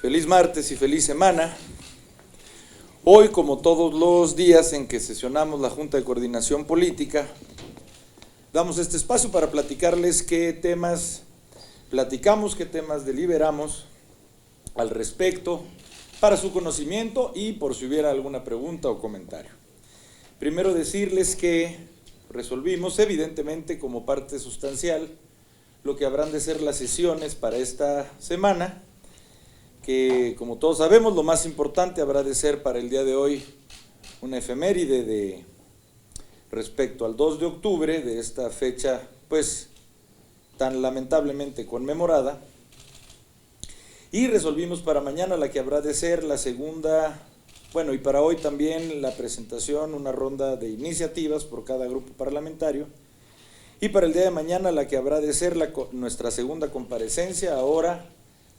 Feliz martes y feliz semana. Hoy, como todos los días en que sesionamos la Junta de Coordinación Política, damos este espacio para platicarles qué temas platicamos, qué temas deliberamos al respecto, para su conocimiento y por si hubiera alguna pregunta o comentario. Primero decirles que resolvimos, evidentemente como parte sustancial, lo que habrán de ser las sesiones para esta semana, que como todos sabemos lo más importante habrá de ser para el día de hoy una efeméride respecto al 2 de octubre de esta fecha pues tan lamentablemente conmemorada, y resolvimos para mañana la que habrá de ser la segunda, bueno, y para hoy también la presentación, una ronda de iniciativas por cada grupo parlamentario, y para el día de mañana la que habrá de ser nuestra segunda comparecencia, ahora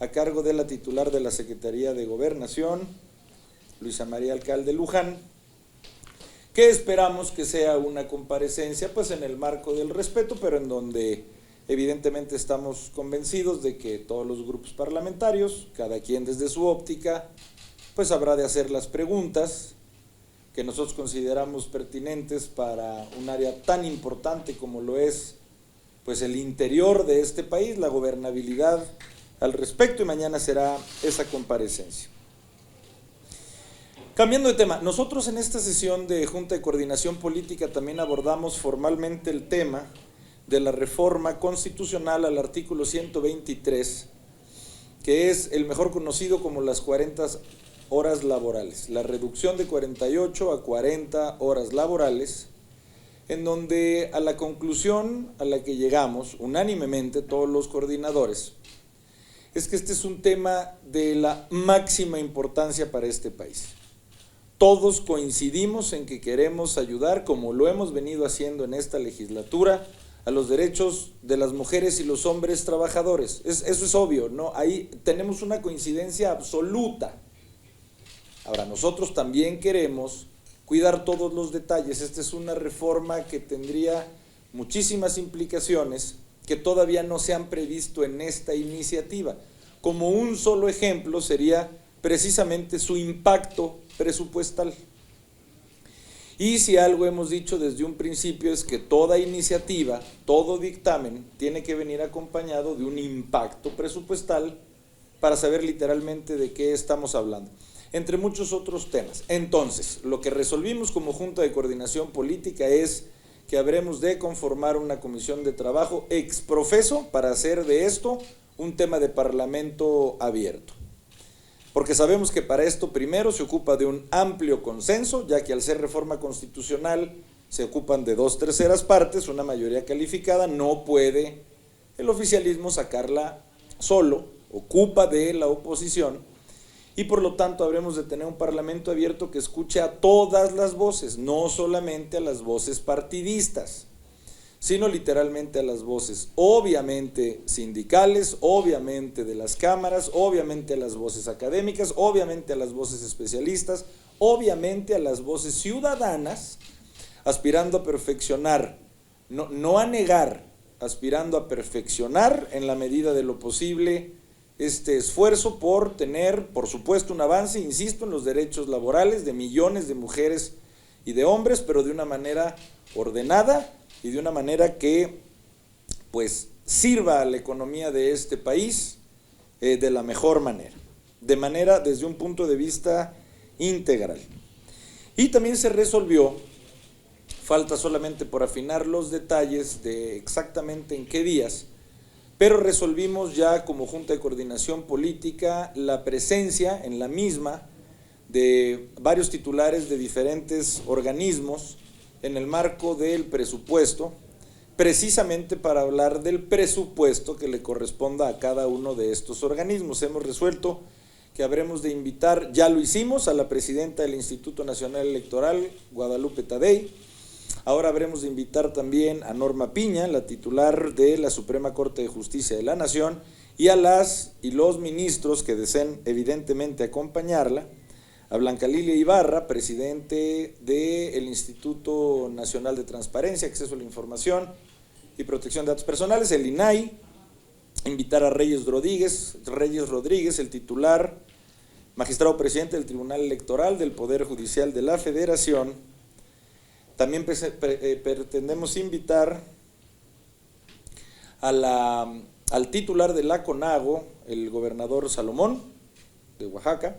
a cargo de la titular de la Secretaría de Gobernación, Luisa María Alcalde Luján, que esperamos que sea una comparecencia pues en el marco del respeto, pero en donde evidentemente estamos convencidos de que todos los grupos parlamentarios, cada quien desde su óptica, pues habrá de hacer las preguntas que nosotros consideramos pertinentes para un área tan importante como lo es pues el interior de este país, la gobernabilidad al respecto, y mañana será esa comparecencia. Cambiando de tema, nosotros en esta sesión de Junta de Coordinación Política también abordamos formalmente el tema de la reforma constitucional al artículo 123, que es el mejor conocido como las 40 horas laborales, la reducción de 48 a 40 horas laborales, en donde a la conclusión a la que llegamos unánimemente todos los coordinadores es que este es un tema de la máxima importancia para este país. Todos coincidimos en que queremos ayudar, como lo hemos venido haciendo en esta legislatura, a los derechos de las mujeres y los hombres trabajadores. Eso es obvio, ¿no? Ahí tenemos una coincidencia absoluta. Ahora, nosotros también queremos cuidar todos los detalles. Esta es una reforma que tendría muchísimas implicaciones que todavía no se han previsto en esta iniciativa. Como un solo ejemplo sería precisamente su impacto presupuestal. Y si algo hemos dicho desde un principio es que toda iniciativa, todo dictamen, tiene que venir acompañado de un impacto presupuestal para saber literalmente de qué estamos hablando, entre muchos otros temas. Entonces, lo que resolvimos como Junta de Coordinación Política es que habremos de conformar una comisión de trabajo exprofeso para hacer de esto un tema de parlamento abierto. Porque sabemos que para esto primero se ocupa de un amplio consenso, ya que al ser reforma constitucional se ocupan de 2/3 partes, una mayoría calificada, no puede el oficialismo sacarla solo, ocupa de la oposición, y por lo tanto habremos de tener un parlamento abierto que escuche a todas las voces, no solamente a las voces partidistas, sino literalmente a las voces, obviamente sindicales, obviamente de las cámaras, obviamente a las voces académicas, obviamente a las voces especialistas, obviamente a las voces ciudadanas, aspirando a perfeccionar, no a negar, aspirando a perfeccionar en la medida de lo posible este esfuerzo por tener, por supuesto, un avance, insisto, en los derechos laborales de millones de mujeres y de hombres, pero de una manera ordenada y de una manera que pues sirva a la economía de este país de la mejor manera, de manera desde un punto de vista integral. Y también se resolvió, falta solamente por afinar los detalles de exactamente en qué días, pero resolvimos ya como Junta de Coordinación Política la presencia en la misma de varios titulares de diferentes organismos en el marco del presupuesto, precisamente para hablar del presupuesto que le corresponda a cada uno de estos organismos. Hemos resuelto que habremos de invitar, ya lo hicimos, a la presidenta del Instituto Nacional Electoral, Guadalupe Tadei. Ahora habremos de invitar también a Norma Piña, la titular de la Suprema Corte de Justicia de la Nación, y a las y los ministros que deseen evidentemente acompañarla, a Blanca Lilia Ibarra, presidente del Instituto Nacional de Transparencia, Acceso a la Información y Protección de Datos Personales, el INAI, invitar a Reyes Rodríguez, el titular, magistrado presidente del Tribunal Electoral del Poder Judicial de la Federación. También pretendemos invitar al titular de la CONAGO, el gobernador Salomón, de Oaxaca,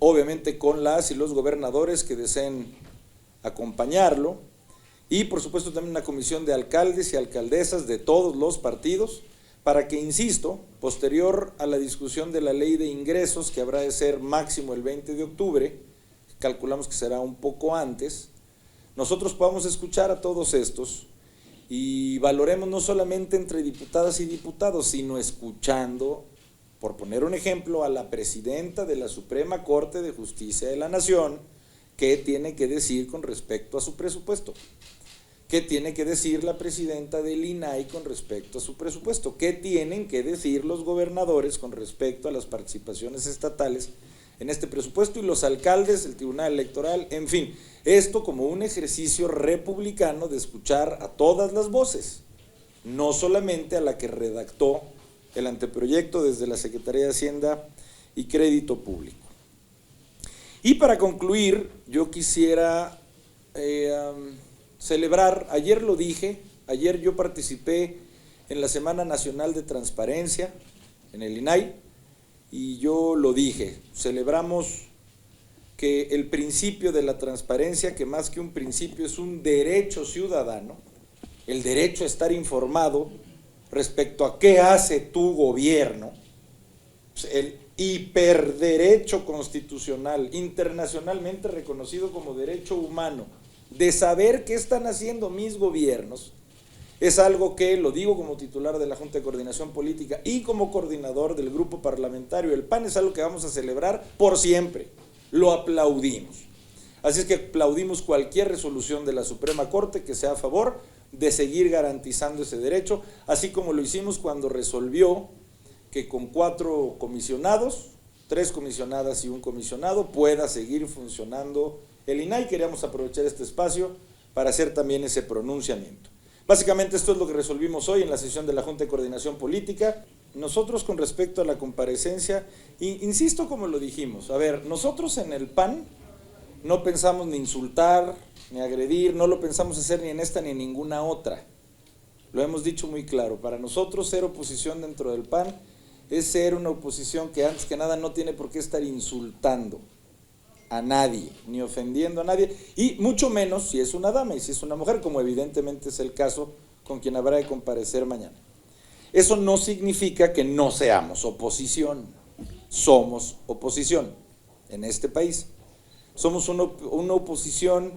obviamente con las y los gobernadores que deseen acompañarlo, y por supuesto también una comisión de alcaldes y alcaldesas de todos los partidos, para que, insisto, posterior a la discusión de la ley de ingresos, que habrá de ser máximo el 20 de octubre, calculamos que será un poco antes, nosotros podamos escuchar a todos estos y valoremos no solamente entre diputadas y diputados, sino escuchando, por poner un ejemplo, a la presidenta de la Suprema Corte de Justicia de la Nación, qué tiene que decir con respecto a su presupuesto. ¿Qué tiene que decir la presidenta del INAI con respecto a su presupuesto? ¿Qué tienen que decir los gobernadores con respecto a las participaciones estatales en este presupuesto? Y los alcaldes, el Tribunal Electoral, en fin, esto como un ejercicio republicano de escuchar a todas las voces, no solamente a la que redactó el anteproyecto desde la Secretaría de Hacienda y Crédito Público. Y para concluir, yo quisiera celebrar, ayer lo dije, ayer yo participé en la Semana Nacional de Transparencia en el INAI y yo lo dije, celebramos que el principio de la transparencia, que más que un principio es un derecho ciudadano, el derecho a estar informado respecto a qué hace tu gobierno, el hiperderecho constitucional, internacionalmente reconocido como derecho humano, de saber qué están haciendo mis gobiernos, es algo que, lo digo como titular de la Junta de Coordinación Política y como coordinador del grupo parlamentario del PAN, es algo que vamos a celebrar por siempre, lo aplaudimos. Así es que aplaudimos cualquier resolución de la Suprema Corte que sea a favor de seguir garantizando ese derecho, así como lo hicimos cuando resolvió que con 4 comisionados, 3 comisionadas y un comisionado, pueda seguir funcionando el INAI. Queríamos aprovechar este espacio para hacer también ese pronunciamiento. Básicamente esto es lo que resolvimos hoy en la sesión de la Junta de Coordinación Política. Nosotros con respecto a la comparecencia, insisto como lo dijimos, a ver, nosotros en el PAN no pensamos ni insultar, ni agredir, no lo pensamos hacer ni en esta ni en ninguna otra. Lo hemos dicho muy claro, para nosotros ser oposición dentro del PAN es ser una oposición que antes que nada no tiene por qué estar insultando a nadie, ni ofendiendo a nadie, y mucho menos si es una dama y si es una mujer, como evidentemente es el caso con quien habrá de comparecer mañana. Eso no significa que no seamos oposición, somos oposición en este país. Somos una oposición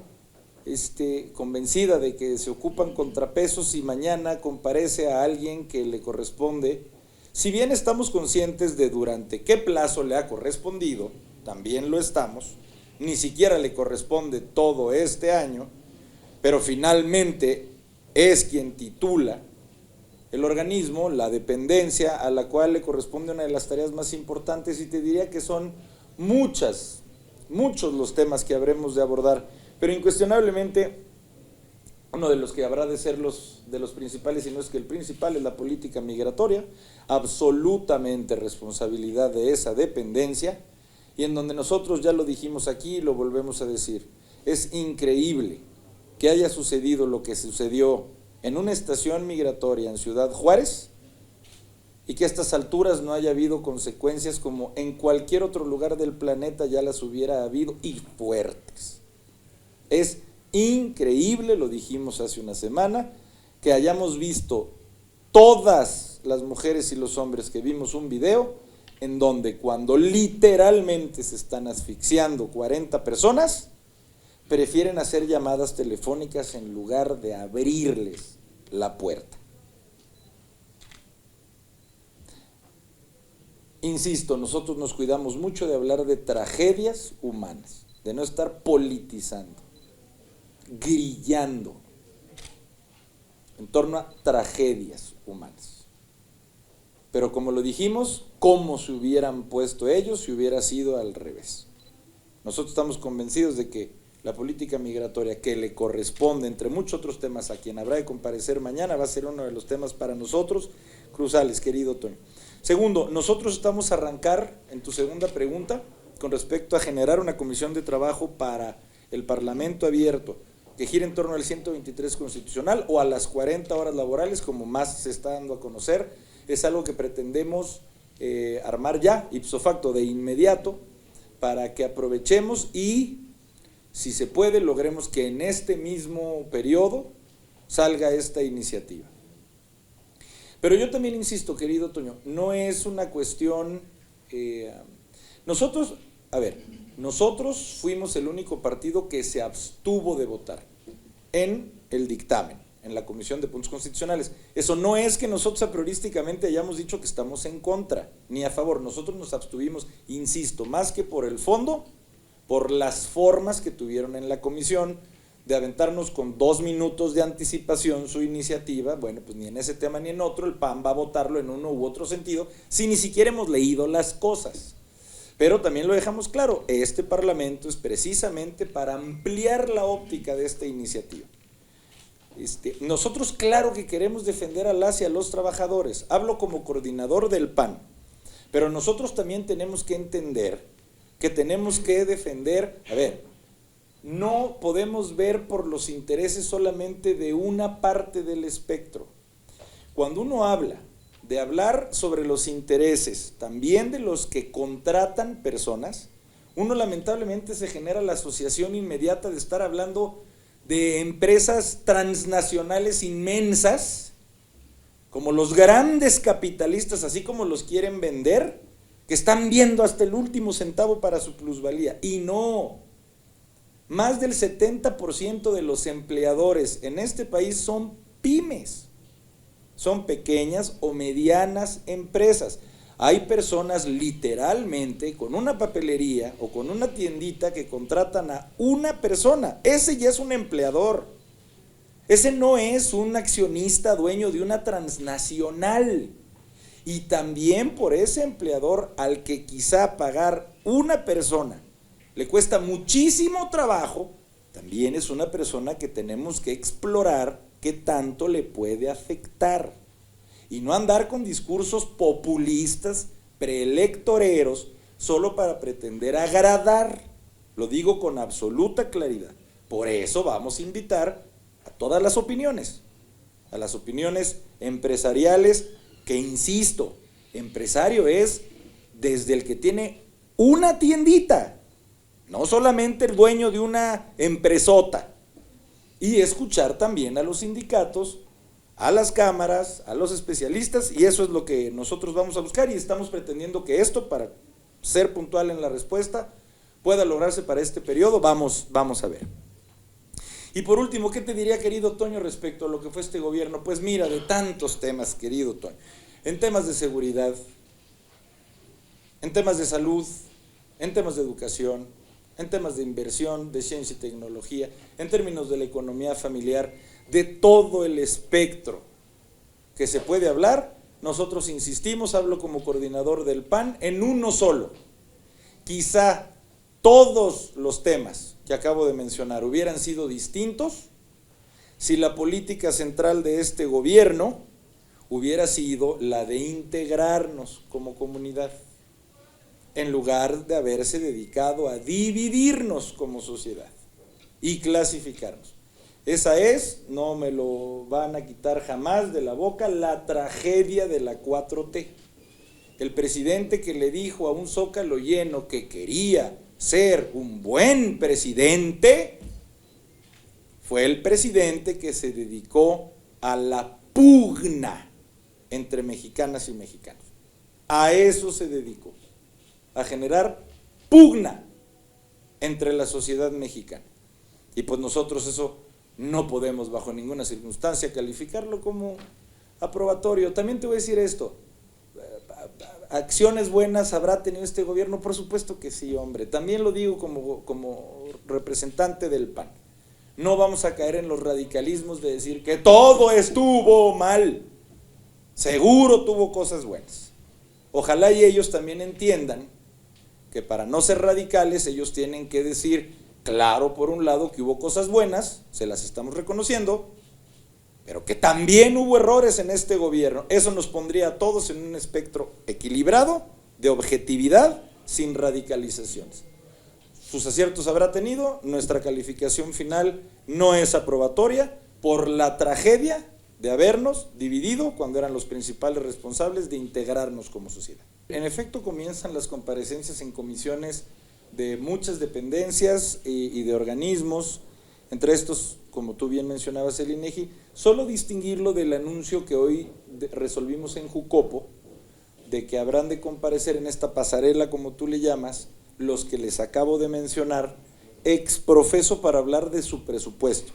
convencida de que se ocupan contrapesos y mañana comparece a alguien que le corresponde. Si bien estamos conscientes de durante qué plazo le ha correspondido, también lo estamos, ni siquiera le corresponde todo este año, pero finalmente es quien titula el organismo, la dependencia a la cual le corresponde una de las tareas más importantes, y te diría que son muchos los temas que habremos de abordar, pero incuestionablemente uno de los que habrá de ser de los principales, y no es que el principal, es la política migratoria, absolutamente responsabilidad de esa dependencia, y en donde nosotros ya lo dijimos aquí y lo volvemos a decir, es increíble que haya sucedido lo que sucedió en una estación migratoria en Ciudad Juárez y que a estas alturas no haya habido consecuencias como en cualquier otro lugar del planeta ya las hubiera habido, y fuertes. Es increíble, lo dijimos hace una semana, que hayamos visto todas las mujeres y los hombres que vimos un video en donde cuando literalmente se están asfixiando 40 personas, prefieren hacer llamadas telefónicas en lugar de abrirles la puerta. Insisto, nosotros nos cuidamos mucho de hablar de tragedias humanas, de no estar politizando, grillando en torno a tragedias humanas. Pero como lo dijimos, ¿cómo se hubieran puesto ellos si hubiera sido al revés? Nosotros estamos convencidos de que la política migratoria, que le corresponde, entre muchos otros temas, a quien habrá de comparecer mañana, va a ser uno de los temas para nosotros cruzales, querido Toño. Segundo, nosotros estamos a arrancar, en tu segunda pregunta, con respecto a generar una comisión de trabajo para el Parlamento abierto, que gire en torno al 123 constitucional o a las 40 horas laborales, como más se está dando a conocer. Es algo que pretendemos armar ya, ipso facto, de inmediato, para que aprovechemos y, si se puede, logremos que en este mismo periodo salga esta iniciativa. Pero yo también insisto, querido Toño, no es una cuestión… nosotros fuimos el único partido que se abstuvo de votar en el dictamen, en la Comisión de Puntos Constitucionales. Eso no es que nosotros a priorísticamente hayamos dicho que estamos en contra, ni a favor. Nosotros nos abstuvimos, insisto, más que por el fondo, por las formas que tuvieron en la comisión, de aventarnos con 2 minutos de anticipación su iniciativa. Bueno, pues ni en ese tema ni en otro, el PAN va a votarlo en uno u otro sentido, si ni siquiera hemos leído las cosas. Pero también lo dejamos claro, este Parlamento es precisamente para ampliar la óptica de esta iniciativa. Nosotros claro que queremos defender a las y a los trabajadores, hablo como coordinador del PAN, pero nosotros también tenemos que entender que tenemos que defender, no podemos ver por los intereses solamente de una parte del espectro. Cuando uno habla de hablar sobre los intereses también de los que contratan personas, uno lamentablemente se genera la asociación inmediata de estar hablando de empresas transnacionales inmensas, como los grandes capitalistas, así como los quieren vender, que están viendo hasta el último centavo para su plusvalía. Y no, más del 70% de los empleadores en este país son pymes, son pequeñas o medianas empresas. Hay personas literalmente con una papelería o con una tiendita que contratan a una persona. Ese ya es un empleador. Ese no es un accionista dueño de una transnacional. Y también por ese empleador al que quizá pagar una persona le cuesta muchísimo trabajo, también es una persona que tenemos que explorar qué tanto le puede afectar. Y no andar con discursos populistas, preelectoreros, solo para pretender agradar. Lo digo con absoluta claridad. Por eso vamos a invitar a todas las opiniones, a las opiniones empresariales, que insisto, empresario es desde el que tiene una tiendita, no solamente el dueño de una empresota, y escuchar también a los sindicatos, a las cámaras, a los especialistas, y eso es lo que nosotros vamos a buscar, y estamos pretendiendo que esto, para ser puntual en la respuesta, pueda lograrse para este periodo. Vamos a ver. Y por último, ¿qué te diría, querido Toño, respecto a lo que fue este gobierno? Pues mira, de tantos temas, querido Toño, en temas de seguridad, en temas de salud, en temas de educación, en temas de inversión, de ciencia y tecnología, en términos de la economía familiar, de todo el espectro que se puede hablar, nosotros insistimos, hablo como coordinador del PAN, en uno solo. Quizá todos los temas que acabo de mencionar hubieran sido distintos si la política central de este gobierno hubiera sido la de integrarnos como comunidad, en lugar de haberse dedicado a dividirnos como sociedad y clasificarnos. Esa es, no me lo van a quitar jamás de la boca, la tragedia de la 4T. El presidente que le dijo a un zócalo lleno que quería ser un buen presidente, fue el presidente que se dedicó a la pugna entre mexicanas y mexicanos. A eso se dedicó, a generar pugna entre la sociedad mexicana. Y pues nosotros eso no podemos bajo ninguna circunstancia calificarlo como aprobatorio. También te voy a decir esto, ¿acciones buenas habrá tenido este gobierno? Por supuesto que sí, hombre. También lo digo como representante del PAN. No vamos a caer en los radicalismos de decir que todo estuvo mal. Seguro tuvo cosas buenas. Ojalá y ellos también entiendan que para no ser radicales ellos tienen que decir, claro, por un lado que hubo cosas buenas, se las estamos reconociendo, pero que también hubo errores en este gobierno. Eso nos pondría a todos en un espectro equilibrado, de objetividad, sin radicalizaciones. Sus aciertos habrá tenido, nuestra calificación final no es aprobatoria por la tragedia de habernos dividido cuando eran los principales responsables de integrarnos como sociedad. En efecto, comienzan las comparecencias en comisiones de muchas dependencias y de organismos, entre estos, como tú bien mencionabas, el INEGI. Solo distinguirlo del anuncio que hoy resolvimos en Jucopo, de que habrán de comparecer en esta pasarela, como tú le llamas, los que les acabo de mencionar, ex profeso, para hablar de su presupuesto.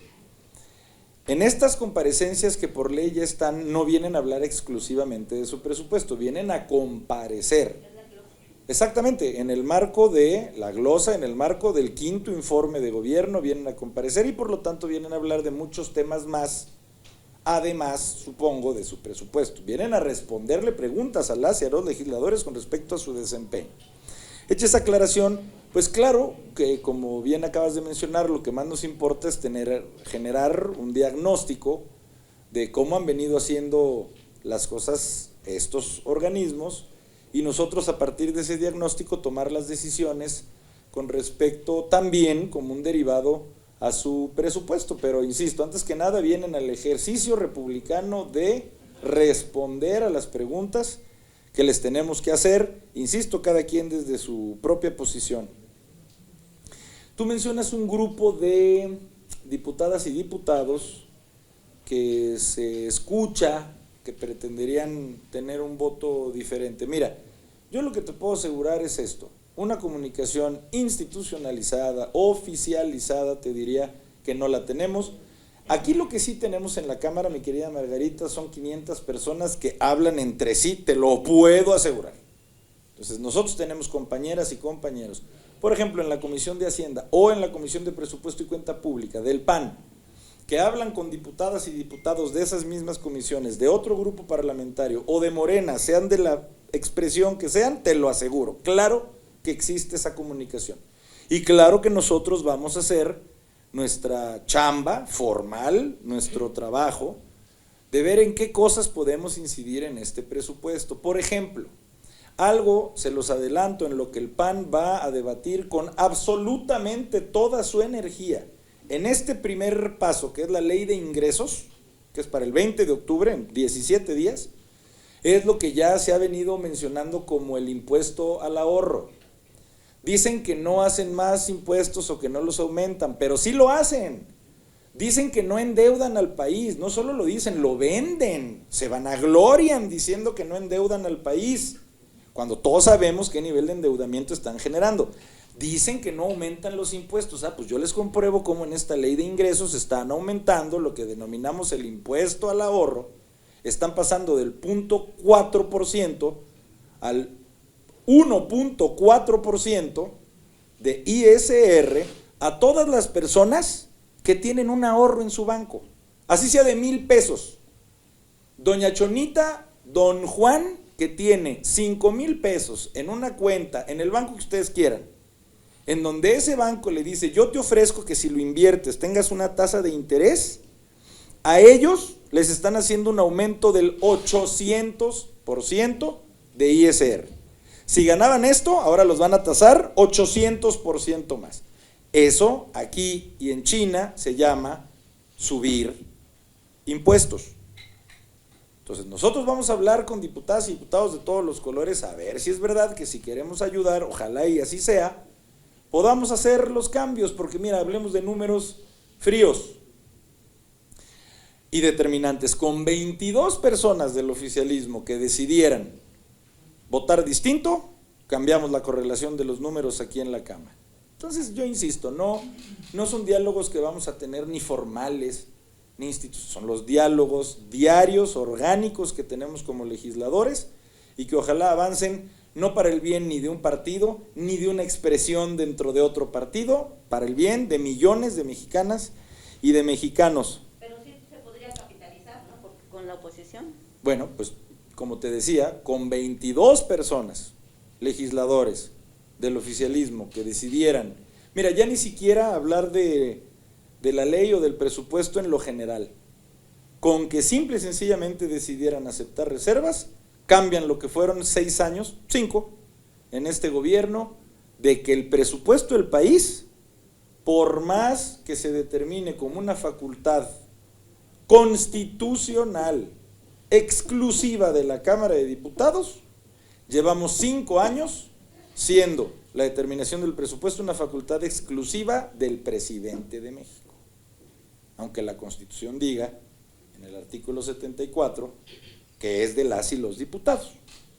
En estas comparecencias que por ley ya están, no vienen a hablar exclusivamente de su presupuesto, vienen a comparecer. Exactamente, en el marco de la glosa, en el marco del quinto informe de gobierno, vienen a comparecer y por lo tanto vienen a hablar de muchos temas más, además, supongo, de su presupuesto. Vienen a responderle preguntas a las y a los legisladores con respecto a su desempeño. Hecha esa aclaración, pues claro que, como bien acabas de mencionar, lo que más nos importa es generar un diagnóstico de cómo han venido haciendo las cosas estos organismos y nosotros, a partir de ese diagnóstico, tomar las decisiones con respecto también como un derivado a su presupuesto. Pero insisto, antes que nada vienen al ejercicio republicano de responder a las preguntas que les tenemos que hacer, insisto, cada quien desde su propia posición. Tú mencionas un grupo de diputadas y diputados que se escucha que pretenderían tener un voto diferente. Mira, yo lo que te puedo asegurar es esto: una comunicación institucionalizada, oficializada, te diría que no la tenemos. Aquí lo que sí tenemos en la Cámara, mi querida Margarita, son 500 personas que hablan entre sí, te lo puedo asegurar. Entonces nosotros tenemos compañeras y compañeros, por ejemplo, en la Comisión de Hacienda o en la Comisión de Presupuesto y Cuenta Pública del PAN, que hablan con diputadas y diputados de esas mismas comisiones, de otro grupo parlamentario o de Morena, sean de la expresión que sean, te lo aseguro. Claro que existe esa comunicación y claro que nosotros vamos a hacer nuestra chamba formal, nuestro trabajo, de ver en qué cosas podemos incidir en este presupuesto. Por ejemplo, algo, se los adelanto, en lo que el PAN va a debatir con absolutamente toda su energía, en este primer paso, que es la ley de ingresos, que es para el 20 de octubre, en 17 días, es lo que ya se ha venido mencionando como el impuesto al ahorro. Dicen que no hacen más impuestos o que no los aumentan, pero sí lo hacen. Dicen que no endeudan al país, no solo lo dicen, lo venden, se vanaglorian diciendo que no endeudan al país, cuando todos sabemos qué nivel de endeudamiento están generando. Dicen que no aumentan los impuestos, pues yo les compruebo cómo en esta ley de ingresos están aumentando lo que denominamos el impuesto al ahorro, están pasando del 0.4% al 1.4% de ISR a todas las personas que tienen un ahorro en su banco, así sea de 1,000 pesos. Doña Chonita, don Juan, que tiene 5,000 pesos en una cuenta, en el banco que ustedes quieran, en donde ese banco le dice, yo te ofrezco que si lo inviertes tengas una tasa de interés, a ellos les están haciendo un aumento del 800% de ISR. Si ganaban esto, ahora los van a tasar 800% más. Eso aquí y en China se llama subir impuestos. Entonces nosotros vamos a hablar con diputadas y diputados de todos los colores a ver si es verdad que si queremos ayudar, ojalá y así sea, podamos hacer los cambios, porque mira, hablemos de números fríos y determinantes. Con 22 personas del oficialismo que decidieran votar distinto, cambiamos la correlación de los números aquí en la Cámara. Entonces yo insisto, no son diálogos que vamos a tener ni formales, ni institucionales, son los diálogos diarios, orgánicos que tenemos como legisladores y que ojalá avancen no para el bien ni de un partido, ni de una expresión dentro de otro partido, para el bien de millones de mexicanas y de mexicanos. Pero sí se podría capitalizar, ¿no? Porque con la oposición. Bueno, pues como te decía, con 22 personas, legisladores del oficialismo que decidieran, mira, ya ni siquiera hablar de la ley o del presupuesto en lo general, con que simple y sencillamente decidieran aceptar reservas, cambian lo que fueron 6 años, 5, en este gobierno, de que el presupuesto del país, por más que se determine como una facultad constitucional exclusiva de la Cámara de Diputados, llevamos 5 años siendo la determinación del presupuesto una facultad exclusiva del presidente de México. Aunque la Constitución diga, en el artículo 74, que es de las y los diputados.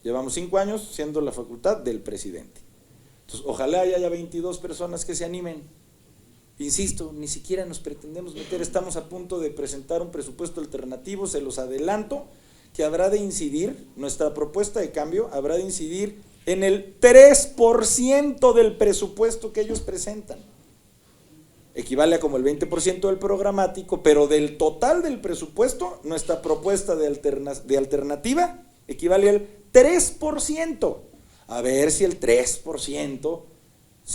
Llevamos 5 años siendo la facultad del presidente. Entonces, ojalá haya 22 personas que se animen. Insisto, ni siquiera nos pretendemos meter, estamos a punto de presentar un presupuesto alternativo, se los adelanto, que habrá de incidir, nuestra propuesta de cambio habrá de incidir en el 3% del presupuesto que ellos presentan. Equivale a como el 20% del programático, pero del total del presupuesto, nuestra propuesta de alternativa equivale al 3%. A ver si el 3%,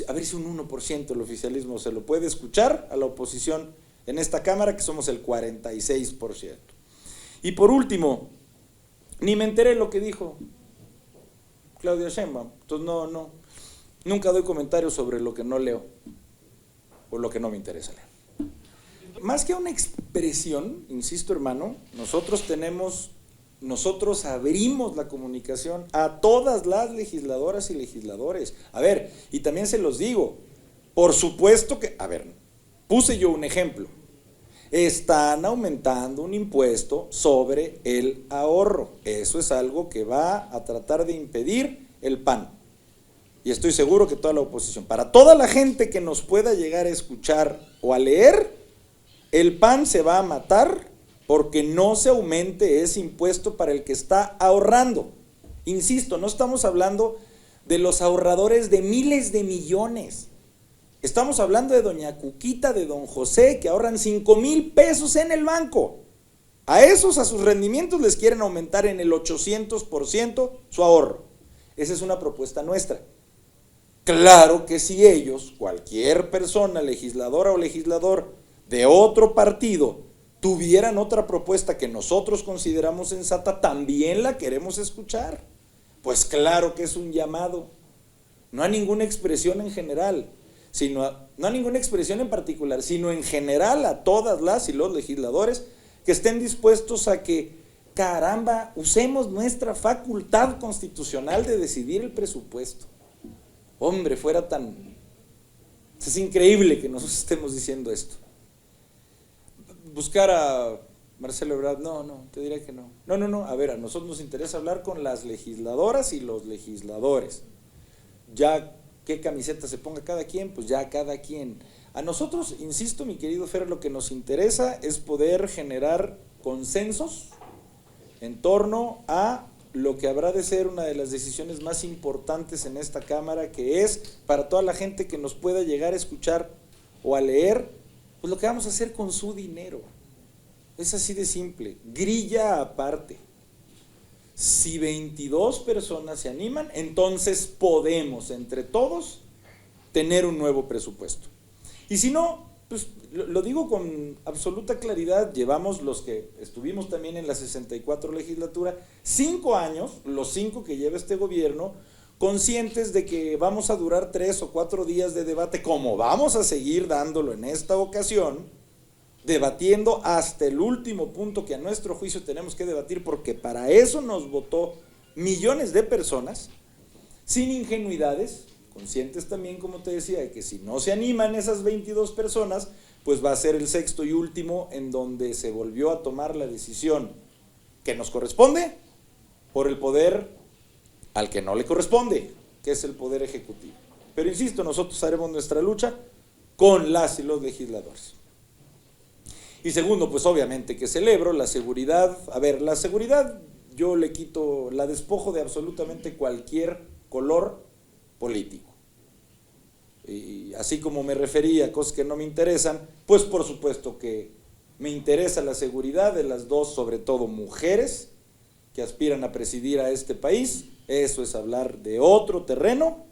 a ver si un 1% del oficialismo se lo puede escuchar a la oposición en esta Cámara, que somos el 46%. Y por último, ni me enteré lo que dijo Claudia Sheinbaum, entonces nunca doy comentarios sobre lo que no leo o lo que no me interesa leer. Más que una expresión, insisto hermano, nosotros abrimos la comunicación a todas las legisladoras y legisladores. A ver, y también se los digo, por supuesto que, a ver, puse yo un ejemplo, están aumentando un impuesto sobre el ahorro, eso es algo que va a tratar de impedir el PAN. Y estoy seguro que toda la oposición, para toda la gente que nos pueda llegar a escuchar o a leer, el PAN se va a matar porque no se aumente ese impuesto para el que está ahorrando. Insisto, no estamos hablando de los ahorradores de miles de millones. Estamos hablando de doña Cuquita, de don José, que ahorran 5,000 pesos en el banco. A esos, a sus rendimientos, les quieren aumentar en el 800% su ahorro. Esa es una propuesta nuestra. Claro que si ellos, cualquier persona, legisladora o legislador de otro partido, tuvieran otra propuesta que nosotros consideramos sensata, también la queremos escuchar. Pues claro que es un llamado, no a ninguna expresión en general, no a ninguna expresión en particular, sino en general a todas las y los legisladores que estén dispuestos a que, caramba, usemos nuestra facultad constitucional de decidir el presupuesto. Hombre, fuera tan... Es increíble que nosotros estemos diciendo esto. Buscar a Marcelo Ebrard, no, te diría que no. No, a ver, a nosotros nos interesa hablar con las legisladoras y los legisladores. Ya qué camiseta se ponga cada quien, pues ya cada quien. A nosotros, insisto, mi querido Fer, lo que nos interesa es poder generar consensos en torno a lo que habrá de ser una de las decisiones más importantes en esta Cámara, que es para toda la gente que nos pueda llegar a escuchar o a leer, pues lo que vamos a hacer con su dinero. Es así de simple, grilla aparte. Si 22 personas se animan, entonces podemos entre todos tener un nuevo presupuesto. Y si no, pues lo digo con absoluta claridad, llevamos los que estuvimos también en la 64 legislatura, 5 años, los 5 que lleva este gobierno, conscientes de que vamos a durar 3 o 4 días de debate, como vamos a seguir dándolo en esta ocasión, debatiendo hasta el último punto que a nuestro juicio tenemos que debatir, porque para eso nos votó millones de personas, sin ingenuidades, conscientes también, como te decía, de que si no se animan esas 22 personas, pues va a ser el 6º y último en donde se volvió a tomar la decisión que nos corresponde por el poder al que no le corresponde, que es el poder ejecutivo. Pero insisto, nosotros haremos nuestra lucha con las y los legisladores. Y segundo, pues obviamente que celebro la seguridad. A ver, la seguridad yo le quito, la despojo de absolutamente cualquier color político. Y así como me refería a cosas que no me interesan, pues por supuesto que me interesa la seguridad de las dos, sobre todo mujeres, que aspiran a presidir a este país. Eso es hablar de otro terreno.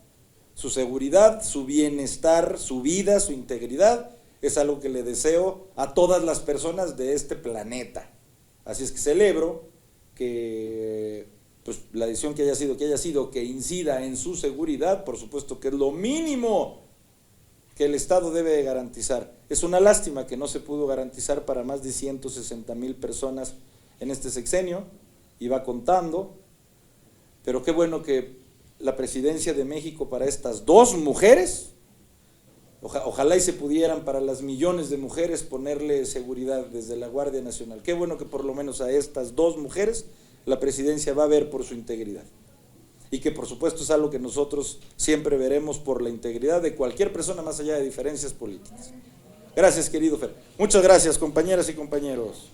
Su seguridad, su bienestar, su vida, su integridad, es algo que le deseo a todas las personas de este planeta. Así es que celebro que pues, la decisión que haya sido que incida en su seguridad, por supuesto que es lo mínimo que el Estado debe garantizar. Es una lástima que no se pudo garantizar para más de 160,000 personas en este sexenio, y va contando, pero qué bueno que la presidencia de México para estas dos mujeres, ojalá y se pudieran para las millones de mujeres ponerle seguridad desde la Guardia Nacional. Qué bueno que por lo menos a estas dos mujeres la presidencia va a ver por su integridad. Y que por supuesto es algo que nosotros siempre veremos por la integridad de cualquier persona más allá de diferencias políticas. Gracias, querido Fer. Muchas gracias, compañeras y compañeros.